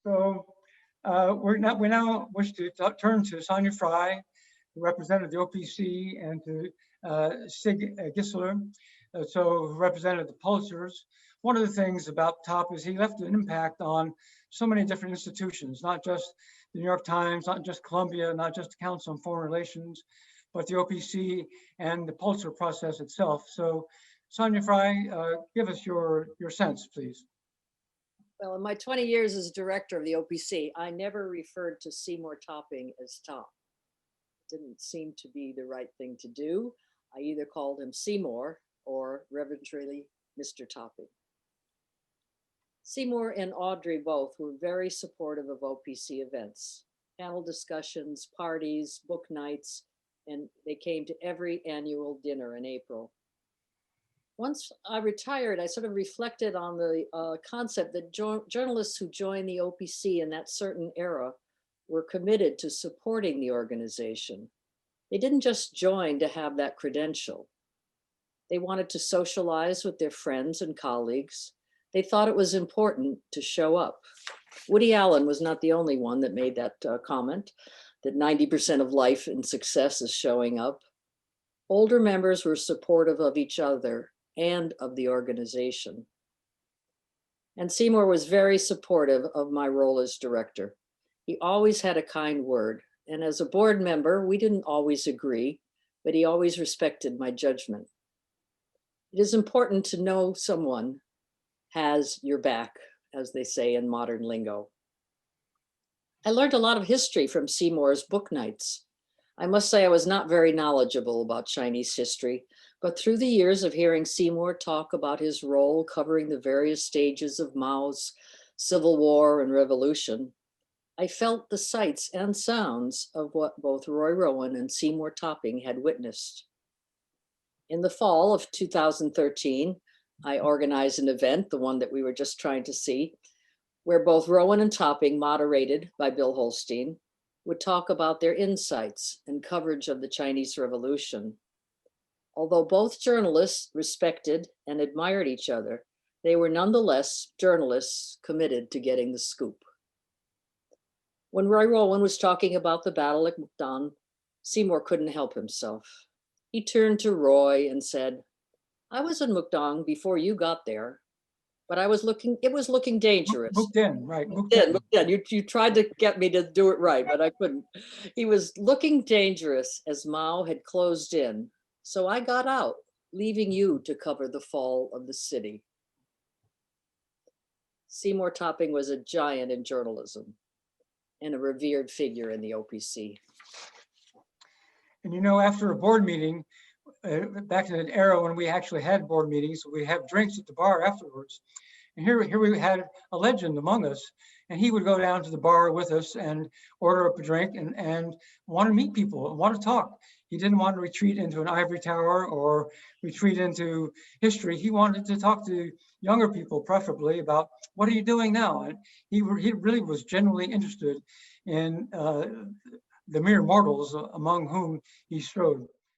So we now wish to turn to Sonya Fry, who represented the OPC, and to Sig Gisler, who represented the Pulitzers. One of the things about Top is he left an impact on so many different institutions, not just the New York Times, not just Columbia, not just the Council on Foreign Relations, but the OPC and the Pulitzer process itself. So Sonya Fry, give us your sense, please. Well, in my 20 years as director of the OPC, I never referred to Seymour Topping as Top. It didn't seem to be the right thing to do. I either called him Seymour or reverentially Mr. Topping. Seymour and Audrey both were very supportive of OPC events, panel discussions, parties, book nights, and they came to every annual dinner in April. Once I retired, I sort of reflected on the concept that journalists who joined the OPC in that certain era were committed to supporting the organization. They didn't just join to have that credential. They wanted to socialize with their friends and colleagues. They thought it was important to show up. Woody Allen was not the only one that made that comment, that 90% of life and success is showing up. Older members were supportive of each other and of the organization. And Seymour was very supportive of my role as director. He always had a kind word. And as a board member, we didn't always agree, but he always respected my judgment. It is important to know someone has your back, as they say in modern lingo. I learned a lot of history from Seymour's book nights. I must say I was not very knowledgeable about Chinese history, but through the years of hearing Seymour talk about his role covering the various stages of Mao's civil war and revolution, I felt the sights and sounds of what both Roy Rowan and Seymour Topping had witnessed. In the fall of 2013, I organized an event, the one that we were just trying to see, where both Rowan and Topping, moderated by Bill Holstein, would talk about their insights and coverage of the Chinese Revolution. Although both journalists respected and admired each other, they were nonetheless journalists committed to getting the scoop. When Roy Rowan was talking about the battle at Mukden, Seymour couldn't help himself. He turned to Roy and said, "I was in Mukden before you got there, but it was looking dangerous." Mukden, right, Mukden. You tried to get me to do it right, but I couldn't. He was looking dangerous as Mao had closed in. So I got out, leaving you to cover the fall of the city. Seymour Topping was a giant in journalism and a revered figure in the OPC. And you know, after a board meeting, back in an era when we actually had board meetings, we have drinks at the bar afterwards. And here we had a legend among us, and he would go down to the bar with us and order up a drink and want to meet people and want to talk. He didn't want to retreat into an ivory tower or retreat into history. He wanted to talk to younger people, preferably, about what are you doing now? And he really was genuinely interested in the mere mortals among whom he strode.